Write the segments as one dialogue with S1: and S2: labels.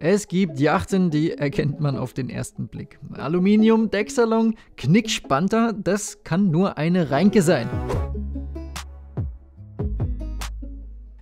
S1: Es gibt Yachten, die erkennt man auf den ersten Blick. Aluminium, Decksalon, Knickspanter, das kann nur eine Reinke sein.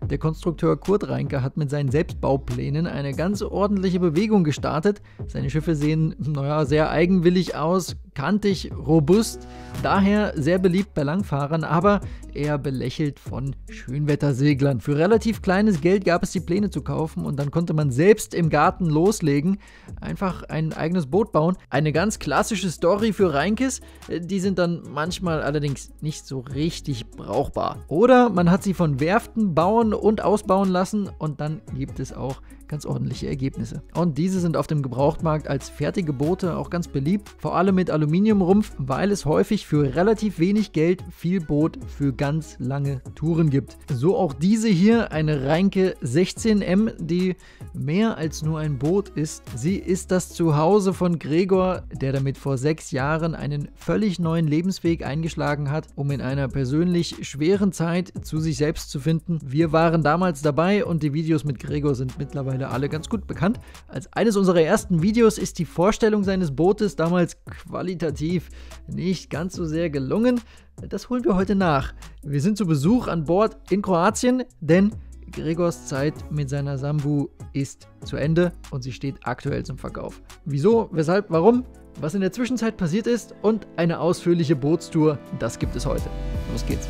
S1: Der Konstrukteur Kurt Reinke hat mit seinen Selbstbauplänen eine ganz ordentliche Bewegung gestartet. Seine Schiffe sehen, sehr eigenwillig aus, kantig, robust, daher sehr beliebt bei Langfahrern, aber eher belächelt von Schönwetterseglern. Für relativ kleines Geld gab es die Pläne zu kaufen und dann konnte man selbst im Garten loslegen, einfach ein eigenes Boot bauen. Eine ganz klassische Story für Reinkes, die sind dann manchmal allerdings nicht so richtig brauchbar. Oder man hat sie von Werften bauen und ausbauen lassen und dann gibt es auch ganz ordentliche Ergebnisse. Und diese sind auf dem Gebrauchtmarkt als fertige Boote auch ganz beliebt, vor allem mit Aluminiumrumpf, weil es häufig für relativ wenig Geld viel Boot für ganz lange Touren gibt. So auch diese hier, eine Reinke 16M, die mehr als nur ein Boot ist. Sie ist das Zuhause von Gregor, der damit vor 6 Jahren einen völlig neuen Lebensweg eingeschlagen hat, um in einer persönlich schweren Zeit zu sich selbst zu finden. Wir waren damals dabei und die Videos mit Gregor sind mittlerweile alle ganz gut bekannt. Als eines unserer ersten Videos ist die Vorstellung seines Bootes damals qualitativ nicht ganz so sehr gelungen. Das holen wir heute nach. Wir sind zu Besuch an Bord in Kroatien, denn Gregors Zeit mit seiner Sambu ist zu Ende und sie steht aktuell zum Verkauf. Wieso, weshalb, warum, was in der Zwischenzeit passiert ist und eine ausführliche Bootstour, das gibt es heute. Los geht's.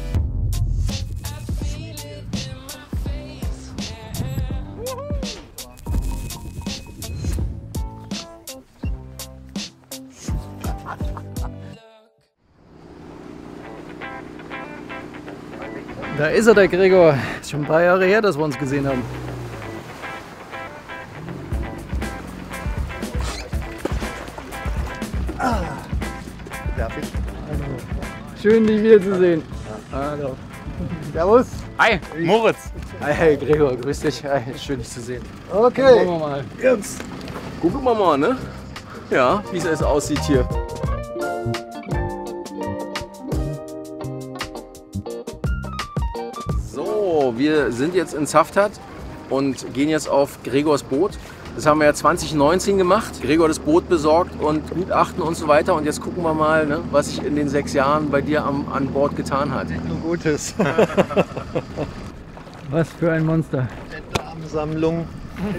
S1: Da ist er, der Gregor. Ist schon ein paar Jahre her, dass wir uns gesehen haben.
S2: Darf ich?
S1: Hallo. Schön, dich wiederzusehen.
S2: Hallo. Servus.
S3: Hi, Moritz.
S1: Hi, Gregor, grüß dich. Hi, schön, dich zu sehen.
S2: Okay.
S1: Gucken wir mal.
S2: Jetzt gucken wir mal, ne? Ja, wie es aussieht hier. So, wir sind jetzt in Saftat und gehen jetzt auf Gregors Boot. Das haben wir ja 2019 gemacht. Gregor das Boot besorgt und Gutachten und so weiter. Und jetzt gucken wir mal, ne, was sich in den 6 Jahren bei dir an Bord getan hat.
S4: Nur Gutes.
S1: Was für ein Monster.
S4: Sammlung.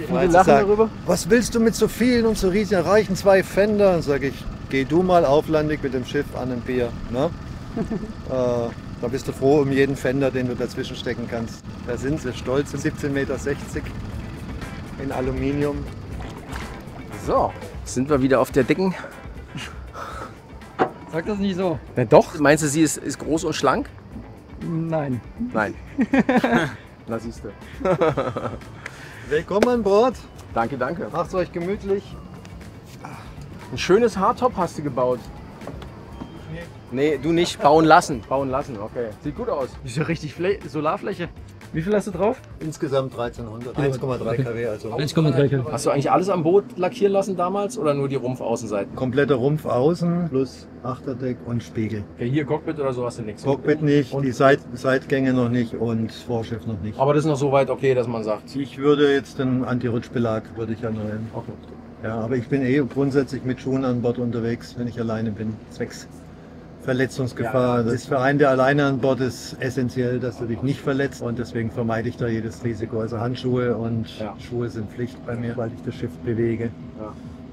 S1: Viele lachen darüber.
S4: Was willst du mit so vielen und so riesigen, reichen 2 Fender? Dann sage ich, geh du mal auflandig mit dem Schiff an ein Bier. Ne? Da bist du froh um jeden Fender, den du dazwischen stecken kannst. Da sind sie stolz, 17,60 Meter in Aluminium.
S2: So, sind wir wieder auf der Decken.
S1: Sag das nicht so.
S2: Na doch. Meinst du, sie ist groß und schlank?
S1: Nein.
S2: Nein. Na siehst du.
S4: Willkommen an Bord.
S2: Danke, danke.
S4: Macht's euch gemütlich.
S2: Ein schönes Hardtop hast du gebaut. Nee, du nicht. Bauen lassen. Bauen lassen, okay. Sieht gut aus.
S1: Ist ja richtig Solarfläche. Wie viel hast du drauf?
S4: Insgesamt 1300, 1,3 kW. Also
S1: 1,3 kW.
S2: Hast du eigentlich alles am Boot lackieren lassen damals oder nur die Rumpfaußenseiten?
S4: kompletter Rumpf außen plus Achterdeck und Spiegel.
S2: Okay, hier Cockpit oder so hast du nichts.
S4: Cockpit nicht, die Seitgänge noch nicht und Vorschiff noch nicht.
S2: Aber das ist noch so weit okay, dass man sagt.
S4: Ich würde jetzt den Anti-Rutschbelag würde ich erneuern.
S2: Okay.
S4: Ja, aber ich bin grundsätzlich mit Schuhen an Bord unterwegs, wenn ich alleine bin. Zwecks Verletzungsgefahr.
S2: Ja,
S4: das ist für einen, der alleine an Bord ist, essentiell, dass du dich nicht verletzt und deswegen vermeide ich da jedes Risiko. Also Handschuhe und Schuhe sind Pflicht bei mir, weil ich das Schiff bewege.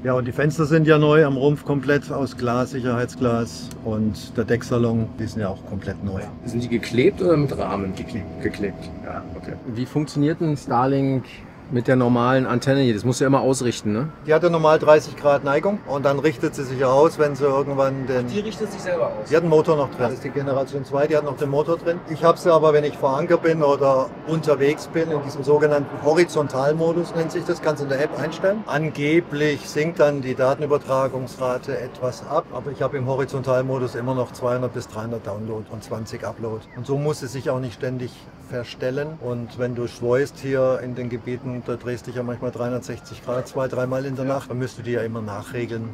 S4: Ja, und die Fenster sind ja neu am Rumpf komplett aus Glas, Sicherheitsglas und der Decksalon, die sind ja auch komplett neu.
S2: Sind die geklebt oder mit Rahmen?
S4: Geklebt.
S2: Geklebt. Ja, okay. Wie funktioniert ein Starlink mit der normalen Antenne hier? Das musst du ja immer ausrichten, ne?
S4: Die hat ja normal 30 Grad Neigung und dann richtet sie sich aus, wenn sie irgendwann den...
S2: Die richtet sich selber aus.
S4: Die hat einen Motor noch drin. Das ist die Generation 2, die hat noch den Motor drin. Ich habe sie aber, wenn ich vor Anker bin oder unterwegs bin, in diesem sogenannten Horizontalmodus, nennt sich das, kannst du in der App einstellen. Angeblich sinkt dann die Datenübertragungsrate etwas ab, aber ich habe im Horizontalmodus immer noch 200 bis 300 Download und 20 Upload. Und so muss es sich auch nicht ständig verstellen. Und wenn du schweust hier in den Gebieten, da drehst dich ja manchmal 360 Grad, 2-3 Mal in der Nacht, dann müsst du die ja immer nachregeln.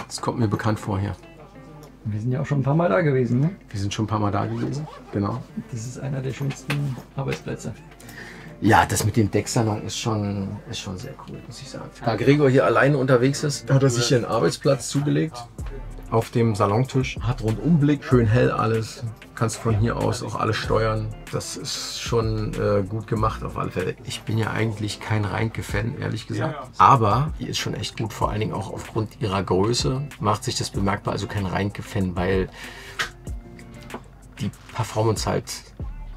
S2: Das kommt mir bekannt vor hier.
S1: Wir sind ja auch schon ein paar Mal da gewesen, ne?
S2: Wir sind schon ein paar Mal da gewesen. Genau.
S1: Das ist einer der schönsten Arbeitsplätze.
S2: Ja, das mit dem Decksalon ist schon sehr cool, muss ich sagen. Da Gregor hier alleine unterwegs ist, hat er sich hier einen Arbeitsplatz zugelegt. Auf dem Salontisch, hat Rundumblick, schön hell alles. Kannst von hier aus auch alles steuern. Das ist schon gut gemacht auf alle Fälle. Ich bin ja eigentlich kein Reinke-Fan, ehrlich gesagt. Aber die ist schon echt gut, vor allen Dingen auch aufgrund ihrer Größe macht sich das bemerkbar. Also kein Reinke-Fan, weil die Performance halt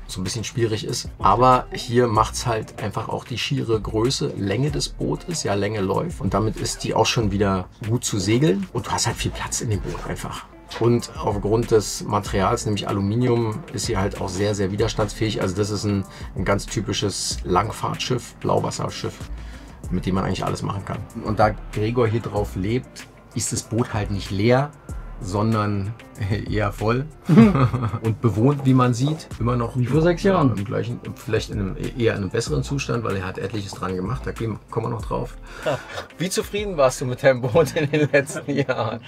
S2: so ein bisschen schwierig ist. Aber hier macht es halt einfach auch die schiere Größe, Länge des Bootes, ja, Länge läuft. Und damit ist die auch schon wieder gut zu segeln. Und du hast halt viel Platz in dem Boot einfach. Und aufgrund des Materials, nämlich Aluminium, ist sie halt auch sehr, sehr widerstandsfähig. Also das ist ein ganz typisches Langfahrtschiff, Blauwasserschiff, mit dem man eigentlich alles machen kann. Und da Gregor hier drauf lebt, ist das Boot halt nicht leer, sondern eher voll und bewohnt, wie man sieht, immer noch
S1: wie vor 6 Jahren.
S2: Im gleichen, vielleicht eher in einem besseren Zustand, weil er hat etliches dran gemacht, da kommen wir noch drauf. Wie zufrieden warst du mit deinem Boot in den letzten Jahren?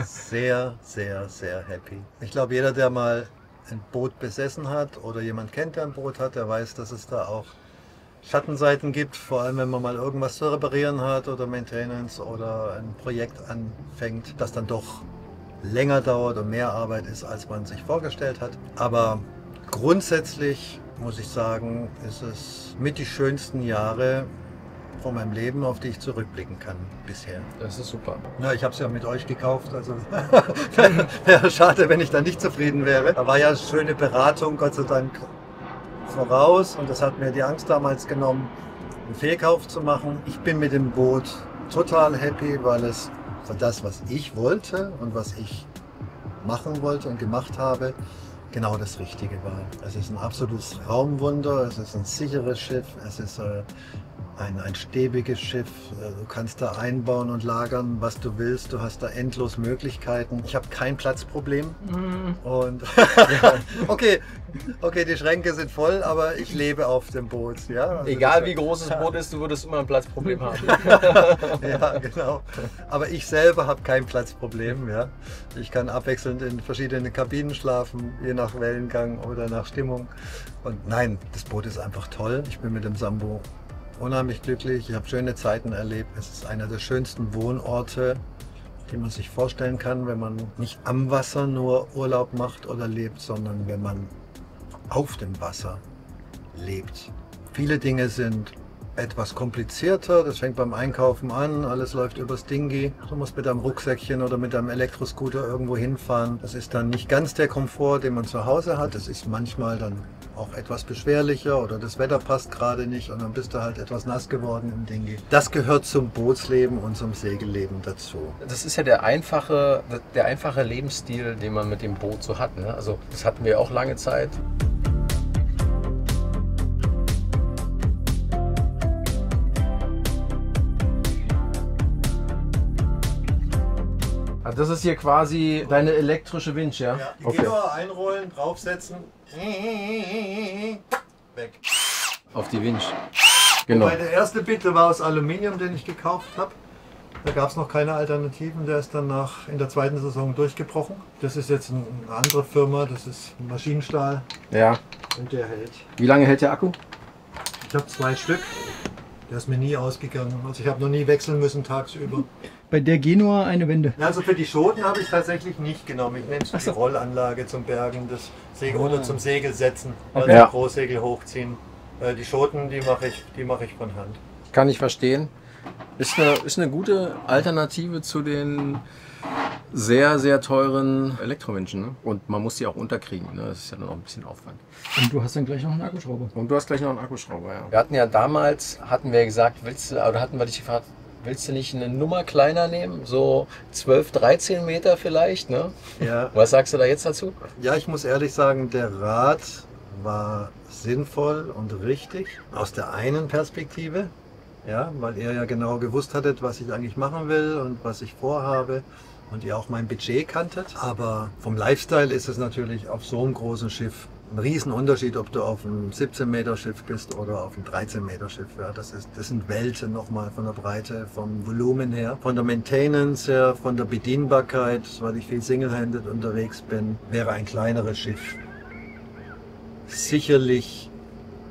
S4: Sehr, sehr, sehr happy. Ich glaube, jeder, der mal ein Boot besessen hat oder jemand kennt, der ein Boot hat, der weiß, dass es da auch Schattenseiten gibt, vor allem wenn man mal irgendwas zu reparieren hat oder Maintenance oder ein Projekt anfängt, das dann doch länger dauert und mehr Arbeit ist, als man sich vorgestellt hat. Aber grundsätzlich muss ich sagen, ist es mit die schönsten Jahre von meinem Leben, auf die ich zurückblicken kann bisher.
S2: Das ist super.
S4: Ja, ich habe es ja mit euch gekauft, also wäre schade, wenn ich da nicht zufrieden wäre. Da war ja schöne Beratung, Gott sei Dank, voraus und das hat mir die Angst damals genommen, einen Fehlkauf zu machen. Ich bin mit dem Boot total happy, weil es für das, was ich wollte und was ich machen wollte und gemacht habe, genau das Richtige war. Es ist ein absolutes Raumwunder, es ist ein sicheres Schiff, es ist ein stäbiges Schiff. Du kannst da einbauen und lagern, was du willst. Du hast da endlos Möglichkeiten. Ich habe kein Platzproblem. Und okay, die Schränke sind voll, aber ich lebe auf dem Boot. Ja? Also
S2: egal wie groß das Boot ist, du würdest immer ein Platzproblem haben.
S4: Ja, genau. Aber ich selber habe kein Platzproblem. Ja? Ich kann abwechselnd in verschiedenen Kabinen schlafen, je nach Wellengang oder nach Stimmung. Und nein, das Boot ist einfach toll. Ich bin mit dem Sambo unheimlich glücklich. Ich habe schöne Zeiten erlebt. Es ist einer der schönsten Wohnorte, die man sich vorstellen kann, wenn man nicht am Wasser nur Urlaub macht oder lebt, sondern wenn man auf dem Wasser lebt. Viele Dinge sind etwas komplizierter, das fängt beim Einkaufen an, alles läuft übers Dingi. Du musst mit deinem Rucksäckchen oder mit deinem Elektroscooter irgendwo hinfahren. Das ist dann nicht ganz der Komfort, den man zu Hause hat. Das ist manchmal dann auch etwas beschwerlicher oder das Wetter passt gerade nicht und dann bist du halt etwas nass geworden im Dingi. Das gehört zum Bootsleben und zum Segelleben dazu.
S2: Das ist ja der einfache Lebensstil, den man mit dem Boot so hat. Ne? Also das hatten wir auch lange Zeit. Das ist hier quasi deine elektrische Winch, ja?
S4: Ja, die Gehör einrollen, draufsetzen, weg.
S2: Auf die Winch. Genau.
S4: Meine erste Bitte war aus Aluminium, den ich gekauft habe. Da gab es noch keine Alternativen, der ist dann in der zweiten Saison durchgebrochen. Das ist jetzt eine andere Firma, das ist Maschinenstahl.
S2: Ja.
S4: Und der hält.
S2: Wie lange hält der Akku?
S4: Ich habe 2 Stück. Der ist mir nie ausgegangen. Also ich habe noch nie wechseln müssen tagsüber.
S1: Bei der Genua eine Wende.
S4: Also für die Schoten habe ich tatsächlich nicht genommen. Ich nehme es für die Rollanlage zum Bergen des Segel oder zum Segel setzen, also
S2: Ja.
S4: Großsegel hochziehen. Die Schoten, die mache ich von Hand.
S2: Kann ich verstehen. Ist eine gute Alternative zu den sehr, sehr teuren Elektrowinchen. Ne? Und man muss die auch unterkriegen. Ne? Das ist ja dann auch ein bisschen Aufwand.
S1: Und du hast dann gleich noch einen Akkuschrauber.
S2: Und du hast gleich noch einen Akkuschrauber, ja. Wir hatten ja damals, gesagt, hatten wir dich gefragt, willst du nicht eine Nummer kleiner nehmen? So 12, 13 Meter vielleicht, ne?
S4: Ja.
S2: Was sagst du da jetzt dazu?
S4: Ja, ich muss ehrlich sagen, der Rat war sinnvoll und richtig aus der einen Perspektive. Ja, weil ihr ja genau gewusst hattet, was ich eigentlich machen will und was ich vorhabe und ihr auch mein Budget kanntet. Aber vom Lifestyle ist es natürlich auf so einem großen Schiff ein Riesenunterschied, ob du auf einem 17 Meter Schiff bist oder auf einem 13 Meter Schiff. Ja, das sind Welten nochmal von der Breite, vom Volumen her, von der Maintenance her, von der Bedienbarkeit, weil ich viel Single-handed unterwegs bin, wäre ein kleineres Schiff sicherlich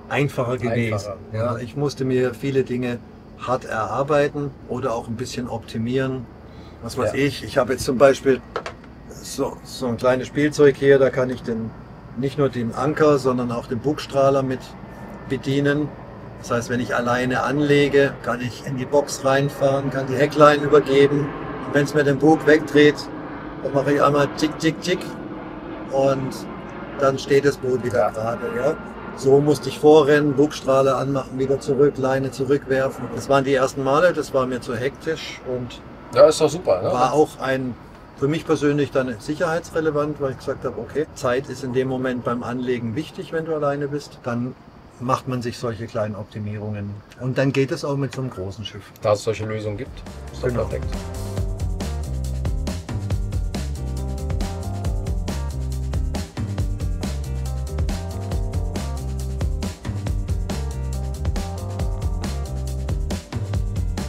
S4: einfacher gewesen. Ja, ich musste mir viele Dinge hart erarbeiten oder auch ein bisschen optimieren. Was weiß ich habe jetzt zum Beispiel so ein kleines Spielzeug hier, da kann ich nicht nur den Anker, sondern auch den Bugstrahler mit bedienen. Das heißt, wenn ich alleine anlege, kann ich in die Box reinfahren, kann die Hecklein übergeben. Und wenn es mir den Bug wegdreht, dann mache ich einmal tick, tick, tick und dann steht das Boot wieder gerade. Ja? So musste ich vorrennen, Bugstrahler anmachen, wieder zurück, Leine zurückwerfen. Das waren die ersten Male, das war mir zu hektisch und
S2: ja, ist doch super. Ne?
S4: War auch für mich persönlich dann sicherheitsrelevant, weil ich gesagt habe, okay, Zeit ist in dem Moment beim Anlegen wichtig, wenn du alleine bist. Dann macht man sich solche kleinen Optimierungen. Und dann geht es auch mit so einem großen Schiff.
S2: Da es solche Lösungen gibt, ist doch perfekt.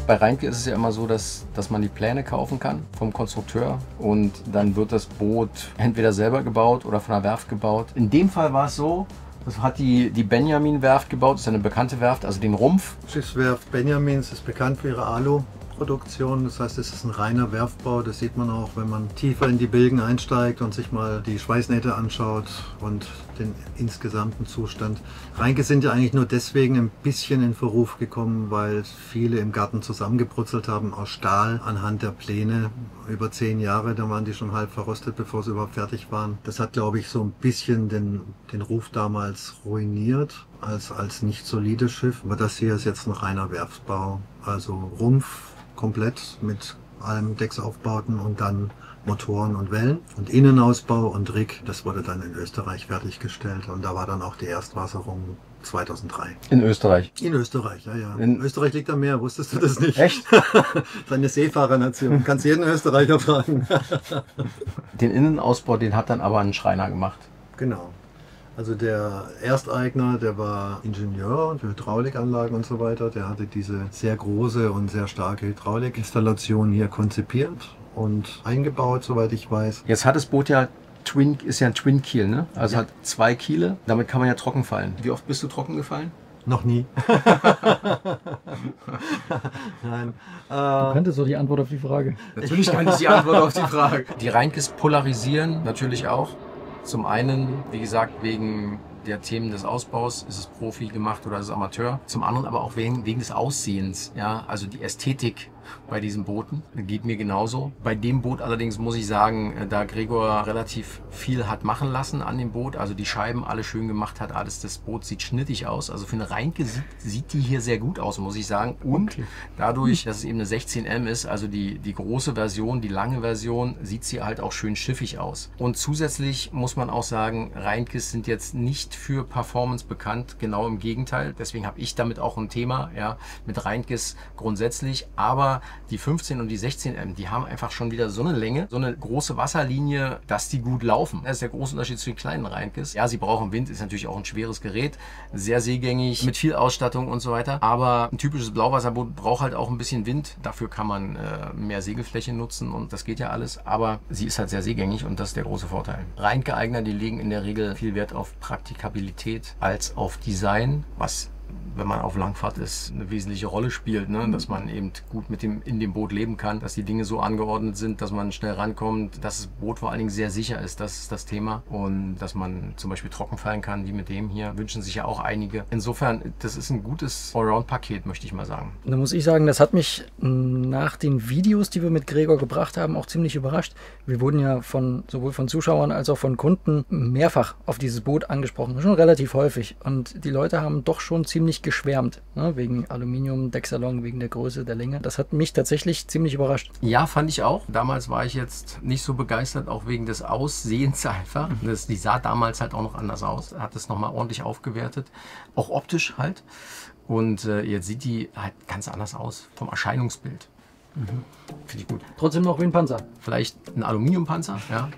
S2: Bei Reinke ist es ja immer so, dass man die Pläne kaufen kann vom Konstrukteur und dann wird das Boot entweder selber gebaut oder von der Werft gebaut. In dem Fall war es so, das hat die Benjamin-Werft gebaut, das ist eine bekannte Werft, also den Rumpf.
S4: Schiffswerft Benjamins ist bekannt für ihre Alu-Produktion, das heißt, es ist ein reiner Werftbau, das sieht man auch, wenn man tiefer in die Bilgen einsteigt und sich mal die Schweißnähte anschaut und den insgesamten Zustand. Reinke sind ja eigentlich nur deswegen ein bisschen in Verruf gekommen, weil viele im Garten zusammengebrutzelt haben aus Stahl anhand der Pläne. Über 10 Jahre, da waren die schon halb verrostet, bevor sie überhaupt fertig waren. Das hat, glaube ich, so ein bisschen den Ruf damals ruiniert als nicht solides Schiff. Aber das hier ist jetzt ein reiner Werftbau. Also Rumpf komplett mit allem Decksaufbauten und dann Motoren und Wellen. Und Innenausbau und Rig, das wurde dann in Österreich fertiggestellt. Und da war dann auch die Erstwasserung 2003.
S2: In Österreich?
S4: In Österreich, ja. In Österreich liegt am Meer, wusstest du das nicht?
S2: Echt?
S4: Seine Seefahrernation. Kannst jeden Österreicher fragen.
S2: Den Innenausbau, den hat dann aber ein Schreiner gemacht.
S4: Genau. Also der Ersteigner, der war Ingenieur für Hydraulikanlagen und so weiter. Der hatte diese sehr große und sehr starke Hydraulikinstallation hier konzipiert und eingebaut, soweit ich weiß.
S2: Jetzt hat das Boot ja ist ja ein Twin Keel, ne? Also hat 2 Kiele. Damit kann man ja trocken fallen. Wie oft bist du trocken gefallen?
S4: Noch nie. Nein.
S1: Du kanntest doch die Antwort auf die Frage.
S2: Natürlich kann ich die Antwort auf die Frage. Die Reinkes polarisieren natürlich auch. Zum einen, wie gesagt, wegen der Themen des Ausbaus, ist es Profi gemacht oder ist es Amateur. Zum anderen aber auch wegen des Aussehens, ja, also die Ästhetik bei diesen Booten geht mir genauso. Bei dem Boot allerdings muss ich sagen, da Gregor relativ viel hat machen lassen an dem Boot, also die Scheiben alle schön gemacht hat, alles, das Boot sieht schnittig aus. Also für eine Reinke sieht die hier sehr gut aus, muss ich sagen. Und dadurch, dass es eben eine 16M ist, also die große Version, die lange Version, sieht sie halt auch schön schiffig aus. Und zusätzlich muss man auch sagen, Reinkes sind jetzt nicht für Performance bekannt, genau im Gegenteil. Deswegen habe ich damit auch ein Thema, ja, mit Reinkes grundsätzlich, aber die 15 und die 16M, die haben einfach schon wieder so eine Länge, so eine große Wasserlinie, dass die gut laufen. Das ist der große Unterschied zu den kleinen Reinkes. Ja, sie brauchen Wind, ist natürlich auch ein schweres Gerät, sehr seegängig, mit viel Ausstattung und so weiter. Aber ein typisches Blauwasserboot braucht halt auch ein bisschen Wind. Dafür kann man mehr Segelfläche nutzen und das geht ja alles. Aber sie ist halt sehr seegängig und das ist der große Vorteil. Reinke-Eigner, die legen in der Regel viel Wert auf Praktikabilität als auf Design, was, wenn man auf Langfahrt ist, eine wesentliche Rolle spielt, ne? Dass man eben gut in dem Boot leben kann, dass die Dinge so angeordnet sind, dass man schnell rankommt, dass das Boot vor allen Dingen sehr sicher ist, das ist das Thema, und dass man zum Beispiel trocken fallen kann, wie mit dem hier, wünschen sich ja auch einige. Insofern, das ist ein gutes Allround-Paket, möchte ich mal sagen.
S1: Da muss ich sagen, das hat mich nach den Videos, die wir mit Gregor gebracht haben, auch ziemlich überrascht. Wir wurden ja sowohl von Zuschauern als auch von Kunden mehrfach auf dieses Boot angesprochen, schon relativ häufig, und die Leute haben doch schon ziemlich geschwärmt, ne? Wegen Aluminium, Decksalon, wegen der Größe, der Länge. Das hat mich tatsächlich ziemlich überrascht.
S2: Ja, fand ich auch. Damals war ich jetzt nicht so begeistert, auch wegen des Aussehens einfach. Die sah damals halt auch noch anders aus. Hat es nochmal ordentlich aufgewertet. Auch optisch halt. Und jetzt sieht die halt ganz anders aus vom Erscheinungsbild. Finde ich gut.
S1: Trotzdem noch wie ein Panzer.
S2: Vielleicht ein Aluminiumpanzer, ja.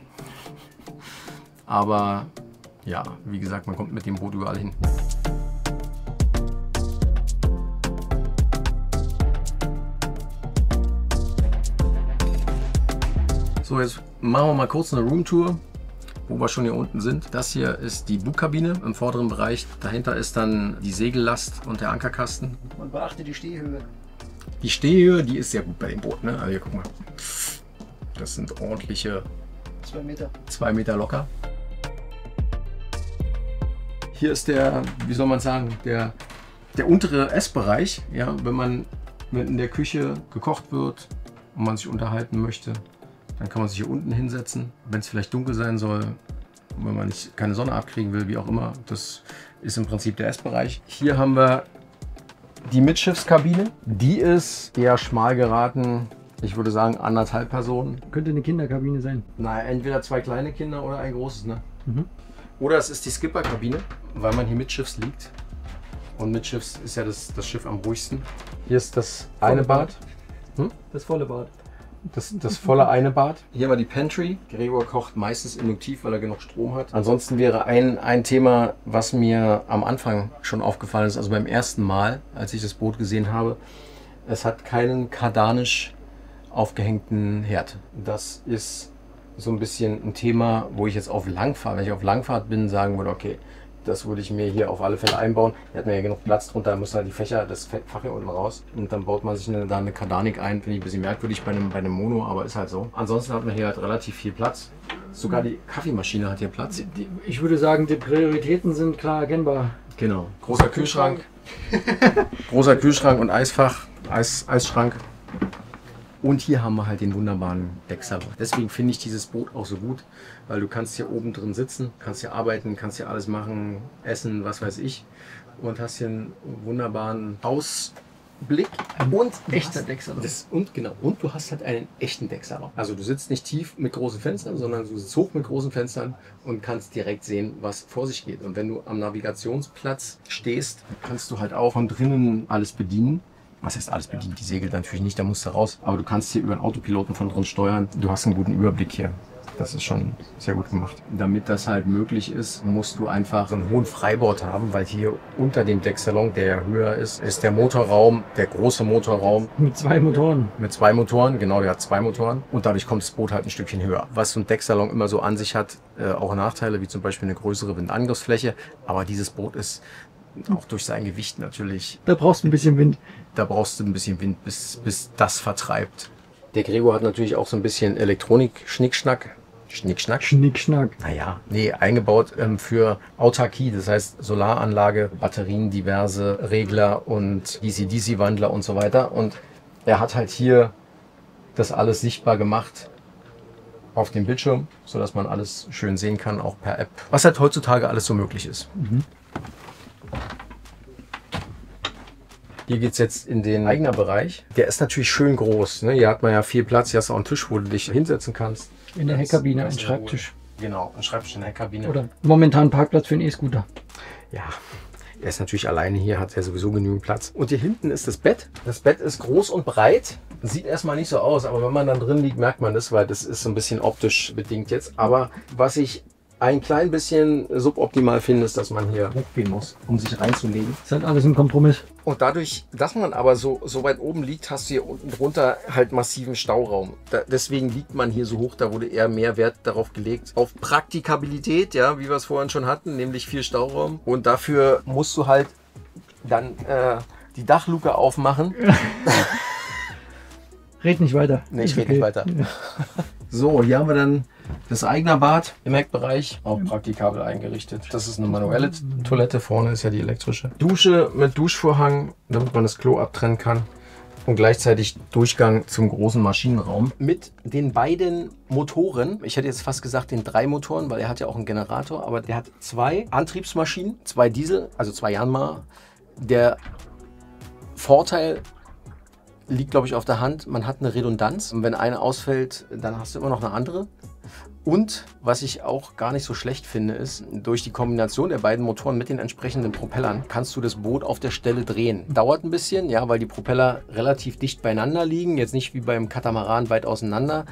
S2: Aber ja, wie gesagt, man kommt mit dem Boot überall hin. So, jetzt machen wir mal kurz eine Roomtour. wo wir schon hier unten sind. Das hier ist die Bugkabine im vorderen Bereich. Dahinter ist dann die Segellast und der Ankerkasten.
S1: Man beachte die Stehhöhe.
S2: Die Stehhöhe, die ist sehr gut bei dem Boot. Ne? Also hier, guck mal. Das sind ordentliche
S1: 2 Meter.
S2: 2 Meter locker. Hier ist der, wie soll man sagen, der untere Essbereich. Ja, wenn man in der Küche gekocht wird und man sich unterhalten möchte, dann kann man sich hier unten hinsetzen, wenn es vielleicht dunkel sein soll, wenn man keine Sonne abkriegen will, wie auch immer. Das ist im Prinzip der Essbereich. Hier haben wir die Mitschiffskabine. Die ist eher schmal geraten. Ich würde sagen 1,5 Personen.
S1: Könnte eine Kinderkabine sein.
S2: Na, entweder 2 kleine Kinder oder ein großes, ne?
S1: Mhm.
S2: Oder es ist die Skipperkabine, weil man hier mitschiffs liegt. Und mitschiffs ist ja das Schiff am ruhigsten. Hier ist das eine Bad.
S1: Das volle Bad.
S2: Das volle eine Bad. Hier war die Pantry. Gregor kocht meistens induktiv, weil er genug Strom hat. Ansonsten wäre ein Thema, was mir am Anfang schon aufgefallen ist, also beim ersten Mal, als ich das Boot gesehen habe, es hat keinen kardanisch aufgehängten Herd. Das ist so ein bisschen ein Thema, wo ich jetzt auf Langfahrt, wenn ich auf Langfahrt bin, sagen würde, okay, das würde ich mir hier auf alle Fälle einbauen. Hier hat man ja genug Platz drunter, da müssen halt die Fächer, das Fach hier unten raus. Und dann baut man sich da eine Kardanik ein. Finde ich ein bisschen merkwürdig bei einem Mono, aber ist halt so. Ansonsten hat man hier halt relativ viel Platz. Sogar die Kaffeemaschine hat hier Platz.
S1: Ich würde sagen, die Prioritäten sind klar erkennbar.
S2: Genau. Großer Kühlschrank. Großer Kühlschrank und Eisfach, Eisschrank. Und hier haben wir halt den wunderbaren Decksalon. Deswegen finde ich dieses Boot auch so gut, weil du kannst hier oben drin sitzen, kannst hier arbeiten, kannst hier alles machen, essen, was weiß ich. Und hast hier einen wunderbaren Ausblick. Und
S1: Echter Decksalon.
S2: Und du hast halt einen echten Decksalon. Also du sitzt nicht tief mit großen Fenstern, sondern du sitzt hoch mit großen Fenstern und kannst direkt sehen, was vor sich geht. Und wenn du am Navigationsplatz stehst, kannst du halt auch von drinnen alles bedienen. Was heißt alles bedient? Die Segel natürlich nicht, da musst du raus. Aber du kannst hier über einen Autopiloten von drin steuern. Du hast einen guten Überblick hier. Das ist schon sehr gut gemacht. Damit das halt möglich ist, musst du einfach einen hohen Freibord haben, weil hier unter dem Decksalon, der ja höher ist, ist der Motorraum, der große Motorraum.
S1: Mit 2 Motoren.
S2: Mit 2 Motoren, genau, der hat 2 Motoren. Und dadurch kommt das Boot halt ein Stückchen höher. Was so ein Decksalon immer so an sich hat, auch Nachteile, wie zum Beispiel eine größere Windangriffsfläche. Aber dieses Boot ist auch durch sein Gewicht natürlich.
S1: Da brauchst du ein bisschen Wind.
S2: Da brauchst du ein bisschen Wind, bis das vertreibt. Der Gregor hat natürlich auch so ein bisschen Elektronik-Schnickschnack.
S1: Schnickschnack.
S2: Naja, nee, eingebaut für Autarkie. Das heißt Solaranlage, Batterien, diverse Regler und DC-DC-Wandler und so weiter. Und er hat halt hier das alles sichtbar gemacht auf dem Bildschirm, sodass man alles schön sehen kann, auch per App. Was halt heutzutage alles so möglich ist.
S1: Mhm.
S2: Hier geht es jetzt in den Eignerbereich. Der ist natürlich schön groß. Ne? Hier hat man ja viel Platz. Hier hast du auch einen Tisch, wo du dich hinsetzen kannst.
S1: In der Heckkabine ein Schreibtisch.
S2: Genau, ein Schreibtisch in der Heckkabine.
S1: Oder momentan Parkplatz für einen E-Scooter.
S2: Ja, er ist natürlich alleine hier, hat ja sowieso genügend Platz. Und hier hinten ist das Bett. Das Bett ist groß und breit. Sieht erstmal nicht so aus, aber wenn man dann drin liegt, merkt man das, weil das ist so ein bisschen optisch bedingt jetzt. Aber was ich ein klein bisschen suboptimal finde, ist, dass man hier hochgehen muss, um sich reinzulegen.
S1: Das ist halt alles ein Kompromiss.
S2: Und dadurch, dass man aber so weit oben liegt, hast du hier unten drunter halt massiven Stauraum. Deswegen liegt man hier so hoch, da wurde eher mehr Wert darauf gelegt, auf Praktikabilität, ja, wie wir es vorhin schon hatten, nämlich viel Stauraum. Und dafür musst du halt dann die Dachluke aufmachen.
S1: Red nicht weiter.
S2: Nee, ich rede nicht weiter. So, hier haben wir dann das Eignerbad im Heckbereich, auch praktikabel eingerichtet. Das ist eine manuelle Toilette, vorne ist ja die elektrische. Dusche mit Duschvorhang, damit man das Klo abtrennen kann. Und gleichzeitig Durchgang zum großen Maschinenraum. Mit den beiden Motoren, ich hätte jetzt fast gesagt den 3 Motoren, weil er hat ja auch einen Generator, aber der hat 2 Antriebsmaschinen, 2 Diesel, also 2 Janmar. Der Vorteil liegt, glaube ich, auf der Hand. Man hat eine Redundanz. Und wenn eine ausfällt, dann hast du immer noch eine andere. Und was ich auch gar nicht so schlecht finde, ist, durch die Kombination der beiden Motoren mit den entsprechenden Propellern kannst du das Boot auf der Stelle drehen. Dauert ein bisschen, ja, weil die Propeller relativ dicht beieinander liegen. Jetzt nicht wie beim Katamaran weit auseinander.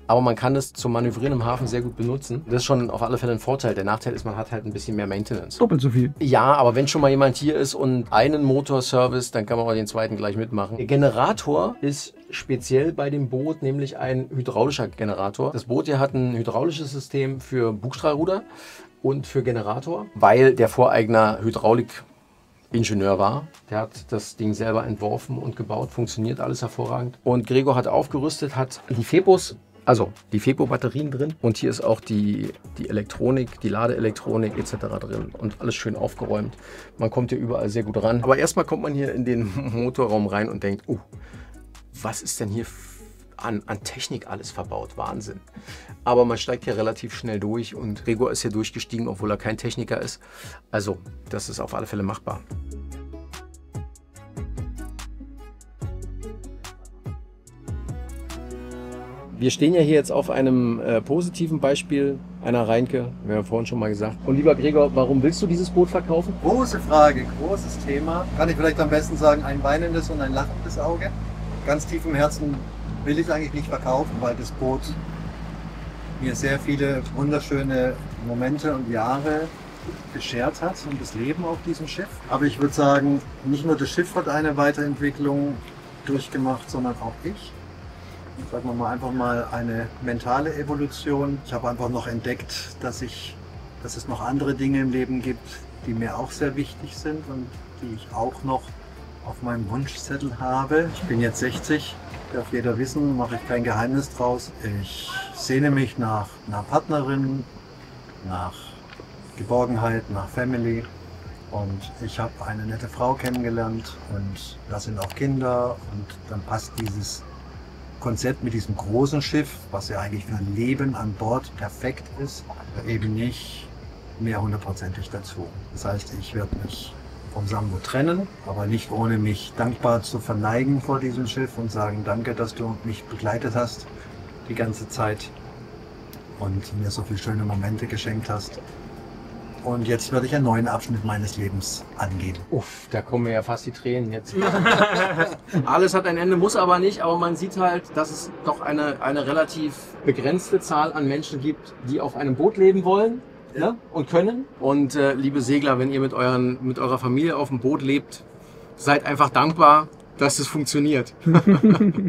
S2: Aber man kann es zum Manövrieren im Hafen sehr gut benutzen. Das ist schon auf alle Fälle ein Vorteil. Der Nachteil ist, man hat halt ein bisschen mehr Maintenance.
S1: Doppelt so viel.
S2: Ja, aber wenn schon mal jemand hier ist und einen Motorservice, dann kann man auch den zweiten gleich mitmachen. Der Generator ist speziell bei dem Boot, nämlich ein hydraulischer Generator. Das Boot hier hat ein hydraulisches System für Bugstrahlruder und für Generator, weil der Voreigner Hydraulikingenieur war. Der hat das Ding selber entworfen und gebaut, funktioniert alles hervorragend. Und Gregor hat aufgerüstet, hat die Fepos, also die Fepo-Batterien drin, und hier ist auch die Elektronik, die Ladeelektronik etc. drin und alles schön aufgeräumt. Man kommt hier überall sehr gut ran. Aber erstmal kommt man hier in den Motorraum rein und denkt, oh, was ist denn hier an Technik alles verbaut? Wahnsinn. Aber man steigt hier relativ schnell durch und Gregor ist hier durchgestiegen, obwohl er kein Techniker ist. Also das ist auf alle Fälle machbar. Wir stehen ja hier jetzt auf einem positiven Beispiel einer Reinke, wir haben vorhin schon mal gesagt. Und lieber Gregor, warum willst du dieses Boot verkaufen?
S4: Große Frage, großes Thema. Kann ich vielleicht am besten sagen, ein weinendes und ein lachendes Auge. Ganz tief im Herzen will ich es eigentlich nicht verkaufen, weil das Boot mir sehr viele wunderschöne Momente und Jahre beschert hat und das Leben auf diesem Schiff. Aber ich würde sagen, nicht nur das Schiff hat eine Weiterentwicklung durchgemacht, sondern auch ich. Sagen wir mal einfach mal eine mentale Evolution. Ich habe einfach noch entdeckt, dass es noch andere Dinge im Leben gibt, die mir auch sehr wichtig sind und die ich auch noch auf meinem Wunschzettel habe. Ich bin jetzt 60, darf jeder wissen, mache ich kein Geheimnis draus. Ich sehne mich nach einer Partnerin, nach Geborgenheit, nach Family. Und ich habe eine nette Frau kennengelernt und da sind auch Kinder und dann passt dieses Konzept mit diesem großen Schiff, was ja eigentlich für ein Leben an Bord perfekt ist, eben nicht mehr hundertprozentig dazu. Das heißt, ich werde mich vom Sambo trennen, aber nicht ohne mich dankbar zu verneigen vor diesem Schiff und sagen, danke, dass du mich begleitet hast die ganze Zeit und mir so viele schöne Momente geschenkt hast. Und jetzt werde ich einen neuen Abschnitt meines Lebens angehen.
S2: Uff, da kommen mir ja fast die Tränen jetzt. Alles hat ein Ende, muss aber nicht. Aber man sieht halt, dass es doch eine relativ begrenzte Zahl an Menschen gibt, die auf einem Boot leben wollen, ja, und können. Und liebe Segler, wenn ihr mit eurer Familie auf dem Boot lebt, seid einfach dankbar, dass es funktioniert.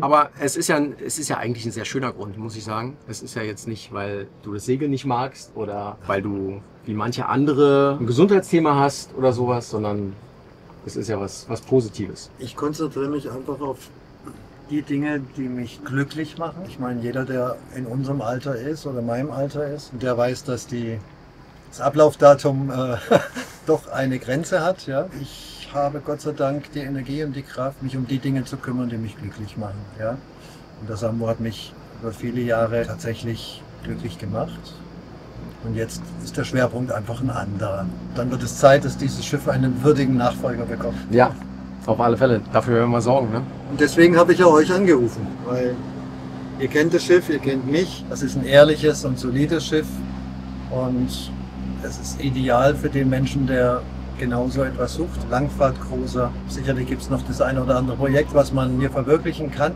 S2: Aber es ist ja eigentlich ein sehr schöner Grund, muss ich sagen. Es ist ja jetzt nicht, weil du das Segeln nicht magst oder weil du wie manche andere ein Gesundheitsthema hast oder sowas, sondern es ist ja was Positives.
S4: Ich konzentriere mich einfach auf die Dinge, die mich glücklich machen. Ich meine, jeder, der in unserem Alter ist oder meinem Alter ist, der weiß, dass das Ablaufdatum doch eine Grenze hat. Ja? Ich habe Gott sei Dank die Energie und die Kraft, mich um die Dinge zu kümmern, die mich glücklich machen. Ja? Und das Sambo hat mich über viele Jahre tatsächlich glücklich gemacht. Und jetzt ist der Schwerpunkt einfach ein anderer. Dann wird es Zeit, dass dieses Schiff einen würdigen Nachfolger bekommt.
S2: Ja, auf alle Fälle. Dafür werden wir sorgen. Ne?
S4: Und deswegen habe ich ja euch angerufen, weil ihr kennt das Schiff, ihr kennt mich. Das ist ein ehrliches und solides Schiff. Und es ist ideal für den Menschen, der genau so etwas sucht. Langfahrtcruiser. Sicherlich gibt es noch das eine oder andere Projekt, was man hier verwirklichen kann.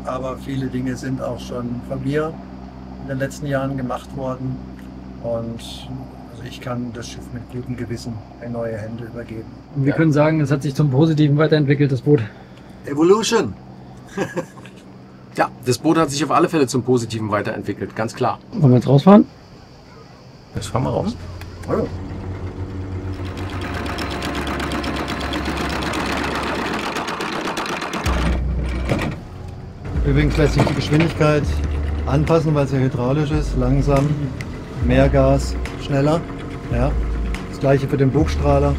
S4: Aber viele Dinge sind auch schon von mir in den letzten Jahren gemacht worden. Und also ich kann das Schiff mit gutem Gewissen in neue Hände übergeben.
S1: Und wir können sagen, es hat sich zum Positiven weiterentwickelt, das Boot.
S4: Evolution!
S2: Ja, das Boot hat sich auf alle Fälle zum Positiven weiterentwickelt, ganz klar.
S1: Wollen wir jetzt rausfahren?
S2: Jetzt fahren wir raus.
S4: Oh. Übrigens lässt sich die Geschwindigkeit anpassen, weil es ja hydraulisch ist. Langsam, mehr Gas, schneller. Ja. Das gleiche für den Bugstrahler.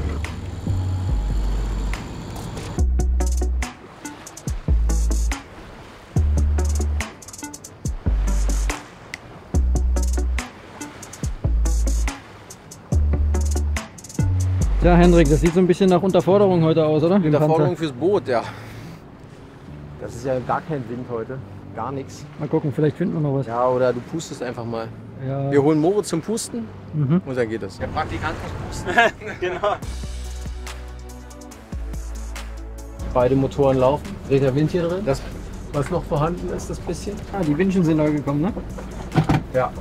S1: Tja, Hendrik, das sieht so ein bisschen nach Unterforderung heute aus, oder?
S2: Unterforderung fürs Boot, ja. Das ist ja gar kein Wind heute. Gar nichts.
S1: Mal gucken, vielleicht finden wir noch was.
S2: Ja, oder du pustest einfach mal.
S1: Ja.
S2: Wir holen Moritz zum Pusten
S1: Mhm.
S2: und dann geht es.
S3: Der Praktikant muss pusten. Genau.
S2: Beide Motoren laufen. Dreht der Wind hier drin? Was noch vorhanden ist, das bisschen?
S1: Ah, die Winschen sind neu gekommen, ne?
S2: Ja.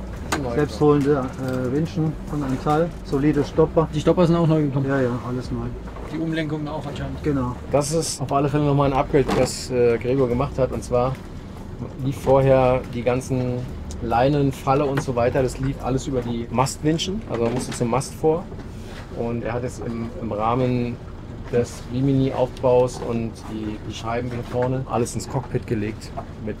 S4: Selbstholende Winschen von Antal, solide Stopper.
S1: Die Stopper sind auch neu gekommen.
S4: Ja, ja, alles neu.
S1: Die Umlenkungen auch anscheinend.
S4: Genau.
S2: Das ist auf alle Fälle nochmal ein Upgrade, das Gregor gemacht hat. Und zwar lief vorher die ganzen Leinen, Falle und so weiter. Das lief alles über die Mastwinschen. Also man musste zum Mast vor. Und er hat jetzt im Rahmen des Rimini-Aufbaus und die Scheiben hier vorne alles ins Cockpit gelegt. Mit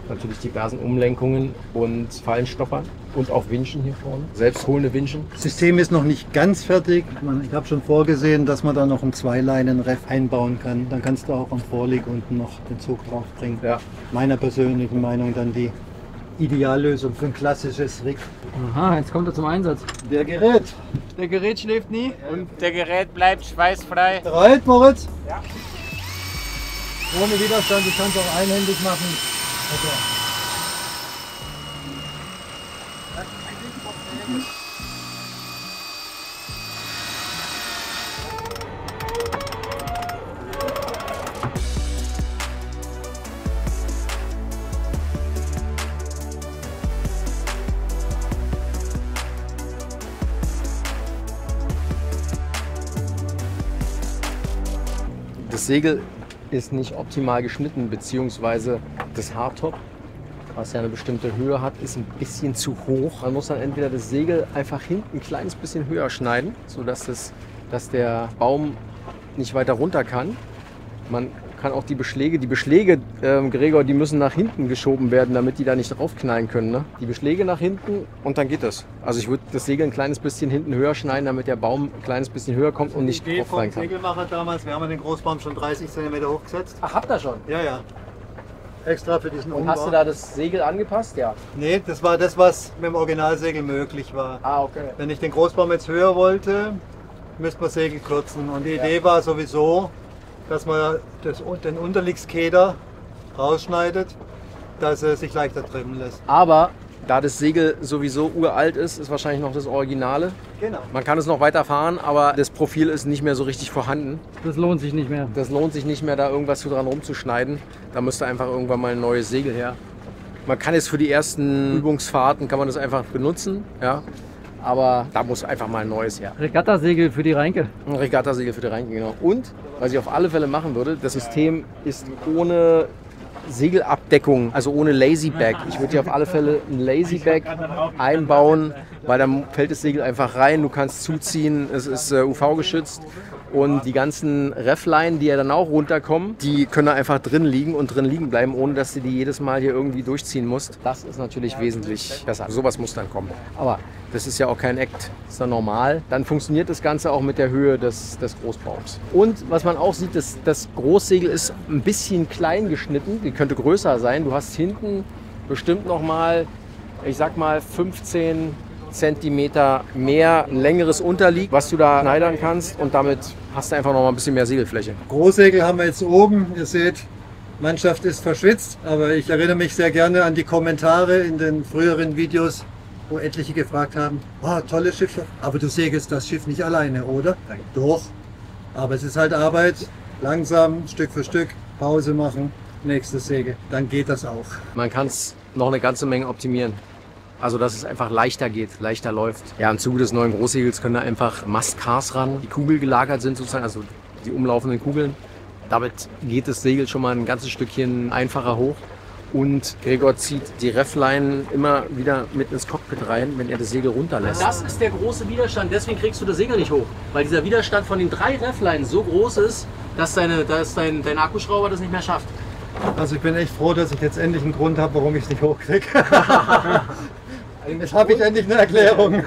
S2: natürlich diversen Umlenkungen und Fallenstoppern und auch Winschen hier vorne. Selbstholende Winschen.
S4: Das System ist noch nicht ganz fertig. Ich habe schon vorgesehen, dass man da noch ein Zweileinen-Ref einbauen kann. Dann kannst du auch am Vorlig unten noch den Zug draufbringen.
S2: Ja.
S4: Meiner persönlichen Meinung dann die Ideallösung für ein klassisches Rig.
S1: Aha, jetzt kommt er zum Einsatz.
S4: Der Gerät.
S1: Der Gerät schläft nie.
S3: Und der Gerät bleibt schweißfrei.
S4: Bereit, Moritz?
S3: Ja.
S4: Ohne Widerstand, du kannst auch einhändig machen. Okay.
S2: Das Segel ist nicht optimal geschnitten, beziehungsweise das Hardtop, was ja eine bestimmte Höhe hat, ist ein bisschen zu hoch. Man muss dann entweder das Segel einfach hinten ein kleines bisschen höher schneiden, sodass dass der Baum nicht weiter runter kann. Man kann auch die Beschläge, Gregor, die müssen nach hinten geschoben werden, damit die da nicht draufknallen können. Ne? Die Beschläge nach hinten und dann geht das. Also ich würde das Segel ein kleines bisschen hinten höher schneiden, damit der Baum ein kleines bisschen höher kommt und nicht drauf rein kann.
S4: Segelmacher damals, wir haben den Großbaum schon 30 cm hochgesetzt.
S2: Ach, habt ihr schon?
S4: Ja, ja. Extra für diesen
S2: Und
S4: Umbau.
S2: hast du da das Segel angepasst? Ja.
S4: Nee, das war das, was mit dem Originalsegel möglich war.
S2: Ah, okay.
S4: Wenn ich den Großbaum jetzt höher wollte, müsste man Segel kürzen. Und die Idee war sowieso, dass man den Unterliegskeder rausschneidet, dass er sich leichter trimmen lässt.
S2: Aber da das Segel sowieso uralt ist wahrscheinlich noch das Originale.
S4: Genau.
S2: Man kann es noch weiter fahren, aber das Profil ist nicht mehr so richtig vorhanden.
S1: Das lohnt sich nicht mehr.
S2: Das lohnt sich nicht mehr, da irgendwas dran rumzuschneiden. Da müsste einfach irgendwann mal ein neues Segel her. Man kann jetzt für die ersten Übungsfahrten kann man das einfach benutzen, ja. Aber da muss einfach mal ein neues her.
S1: Regattasegel für die Reinke.
S2: Ein Regattasegel für die Reinke, genau. Und, was ich auf alle Fälle machen würde, das System ist ohne Segelabdeckung, also ohne Lazyback. Ich würde hier auf alle Fälle ein Lazyback einbauen, weil dann fällt das Segel einfach rein, du kannst zuziehen, es ist UV-geschützt und die ganzen Reffleinen, die ja dann auch runterkommen, die können einfach drin liegen und drin liegen bleiben, ohne dass du die jedes Mal hier irgendwie durchziehen musst. Das ist natürlich wesentlich besser. Sowas muss dann kommen. Aber das ist ja auch kein Act, das ist dann normal. Dann funktioniert das Ganze auch mit der Höhe des Großbaums. Und was man auch sieht, das Großsegel ist ein bisschen klein geschnitten, die könnte größer sein. Du hast hinten bestimmt noch mal, ich sag mal 15 Zentimeter mehr längeres Unterlieg, was du da schneidern kannst und damit hast du einfach noch mal ein bisschen mehr Segelfläche.
S4: Großsegel haben wir jetzt oben. Ihr seht, Mannschaft ist verschwitzt, aber ich erinnere mich sehr gerne an die Kommentare in den früheren Videos, wo etliche gefragt haben, oh, tolle Schiffe, aber du segelst das Schiff nicht alleine, oder? Nein. Doch, aber es ist halt Arbeit, langsam, Stück für Stück, Pause machen, nächstes Segel, dann geht das auch.
S2: Man kann es noch eine ganze Menge optimieren. Also dass es einfach leichter geht, leichter läuft. Ja, im Zuge des neuen Großsegels können da einfach Mastkars ran, die Kugel gelagert sind sozusagen, also die umlaufenden Kugeln. Damit geht das Segel schon mal ein ganzes Stückchen einfacher hoch. Und Gregor zieht die Reffleinen immer wieder mit ins Cockpit rein, wenn er das Segel runterlässt. Das ist der große Widerstand, deswegen kriegst du das Segel nicht hoch. Weil dieser Widerstand von den 3 Reffleinen so groß ist, dass dein Akkuschrauber das nicht mehr schafft.
S4: Also ich bin echt froh, dass ich jetzt endlich einen Grund habe, warum ich es nicht hochkriege. Jetzt habe ich endlich eine Erklärung.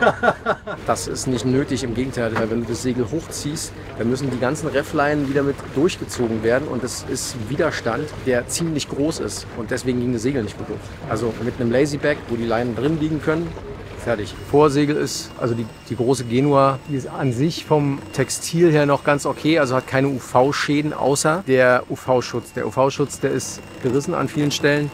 S2: Das ist nicht nötig, im Gegenteil, weil wenn du das Segel hochziehst, dann müssen die ganzen Reffleinen wieder mit durchgezogen werden und das ist ein Widerstand, der ziemlich groß ist und deswegen ging das Segel nicht gut hoch. Also mit einem Lazyback, wo die Leinen drin liegen können, fertig. Vorsegel ist, also die große Genua, die ist an sich vom Textil her noch ganz okay, also hat keine UV-Schäden, außer der UV-Schutz. Der UV-Schutz, der ist gerissen an vielen Stellen.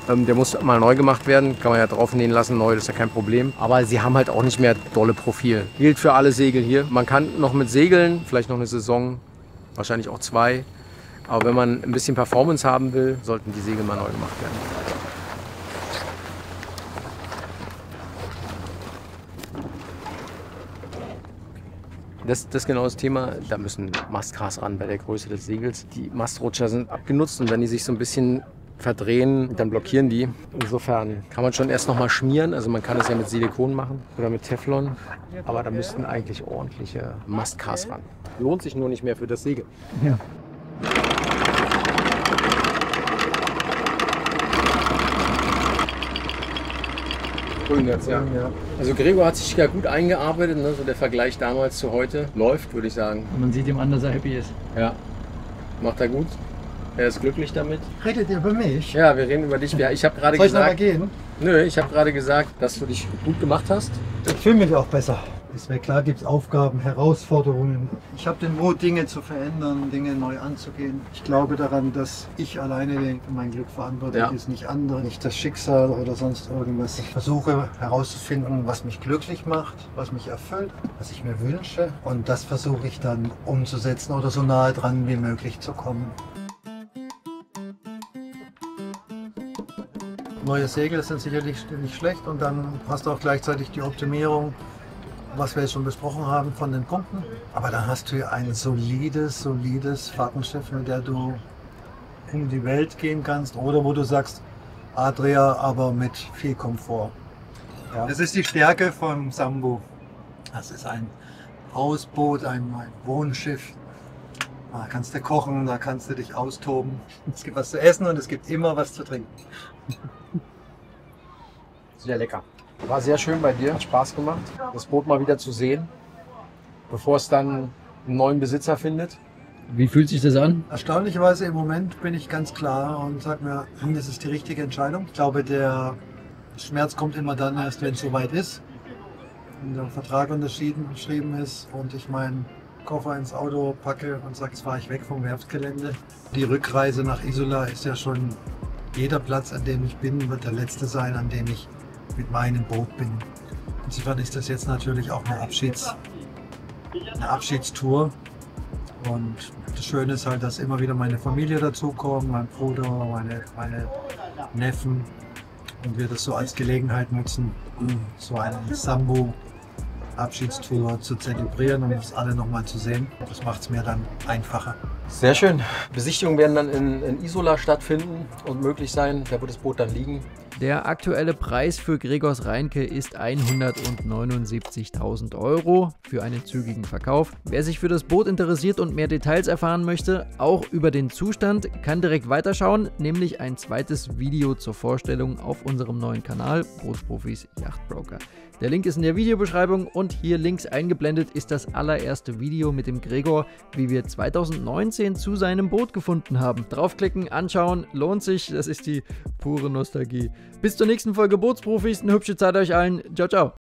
S2: Der muss mal neu gemacht werden, kann man ja draufnähen lassen, neu, das ist ja kein Problem. Aber sie haben halt auch nicht mehr dolle Profil. Gilt für alle Segel hier. Man kann noch mit Segeln, vielleicht noch eine Saison, wahrscheinlich auch 2, Aber wenn man ein bisschen Performance haben will, sollten die Segel mal neu gemacht werden. Das ist genau das Thema, da müssen Mastgras ran bei der Größe des Segels. Die Mastrutscher sind abgenutzt und wenn die sich so ein bisschen verdrehen, dann blockieren die. Insofern kann man schon erst noch mal schmieren, also man kann es ja mit Silikon machen oder mit Teflon, aber da müssten eigentlich ordentliche Mastgras ran. Lohnt sich nur nicht mehr für das Segel.
S1: Ja.
S2: Grün jetzt, ja. Also Gregor hat sich ja gut eingearbeitet, ne? So der Vergleich damals zu heute läuft, würde ich sagen.
S1: Man sieht ihm an, dass er happy ist.
S2: Ja, macht er gut. Er ist glücklich damit.
S4: Redet ihr über mich?
S2: Ja, wir reden über dich. Ja, ich habe gerade
S4: Soll ich noch mal
S2: gesagt,
S4: gehen?
S2: nö, ich habe gerade gesagt, dass du dich gut gemacht hast.
S4: Ich fühle mich auch besser. Ist mir klar, gibt es Aufgaben, Herausforderungen. Ich habe den Mut, Dinge zu verändern, Dinge neu anzugehen. Ich glaube daran, dass ich alleine für mein Glück verantwortlich ist, nicht andere, nicht das Schicksal oder sonst irgendwas. Ich versuche herauszufinden, was mich glücklich macht, was mich erfüllt, was ich mir wünsche. Und das versuche ich dann umzusetzen oder so nahe dran wie möglich zu kommen. Neue Segel sind sicherlich nicht schlecht und dann hast du auch gleichzeitig die Optimierung, was wir jetzt schon besprochen haben, von den Punkten. Aber dann hast du ja ein solides Fahrtenschiff, mit der du um die Welt gehen kannst oder wo du sagst, Adria, aber mit viel Komfort. Ja. Das ist die Stärke von Sambo. Das ist ein Hausboot, ein Wohnschiff. Da kannst du kochen, da kannst du dich austoben. Es gibt was zu essen und es gibt immer was zu trinken.
S2: Sehr lecker. War sehr schön bei dir, hat Spaß gemacht, das Boot mal wieder zu sehen, bevor es dann einen neuen Besitzer findet.
S1: Wie fühlt sich das an?
S4: Erstaunlicherweise im Moment bin ich ganz klar und sage mir, das ist die richtige Entscheidung. Ich glaube, der Schmerz kommt immer dann erst, wenn es soweit ist und der Vertrag unterschrieben ist und ich meinen Koffer ins Auto packe und sage, jetzt fahre ich weg vom Werfsgelände. Die Rückreise nach Isola ist ja schon, jeder Platz, an dem ich bin, wird der letzte sein, an dem ich mit meinem Boot bin. Insofern ist das jetzt natürlich auch eine Abschiedstour. Und das Schöne ist halt, dass immer wieder meine Familie dazukommt, mein Bruder, meine Neffen. Und wir das so als Gelegenheit nutzen, so eine Sambo-Abschiedstour zu zelebrieren und uns alle nochmal zu sehen. Das macht es mir dann einfacher.
S2: Sehr schön. Besichtigungen werden dann in Isola stattfinden und möglich sein. Da wird das Boot dann liegen.
S1: Der aktuelle Preis für Gregors Reinke ist 179.000 € für einen zügigen Verkauf. Wer sich für das Boot interessiert und mehr Details erfahren möchte, auch über den Zustand, kann direkt weiterschauen, nämlich ein zweites Video zur Vorstellung auf unserem neuen Kanal Bootsprofis Yachtbroker. Der Link ist in der Videobeschreibung und hier links eingeblendet ist das allererste Video mit dem Gregor, wie wir 2019 zu seinem Boot gefunden haben. Draufklicken, anschauen, lohnt sich, das ist die pure Nostalgie. Bis zur nächsten Folge Bootsprofis, eine hübsche Zeit euch allen. Ciao, ciao.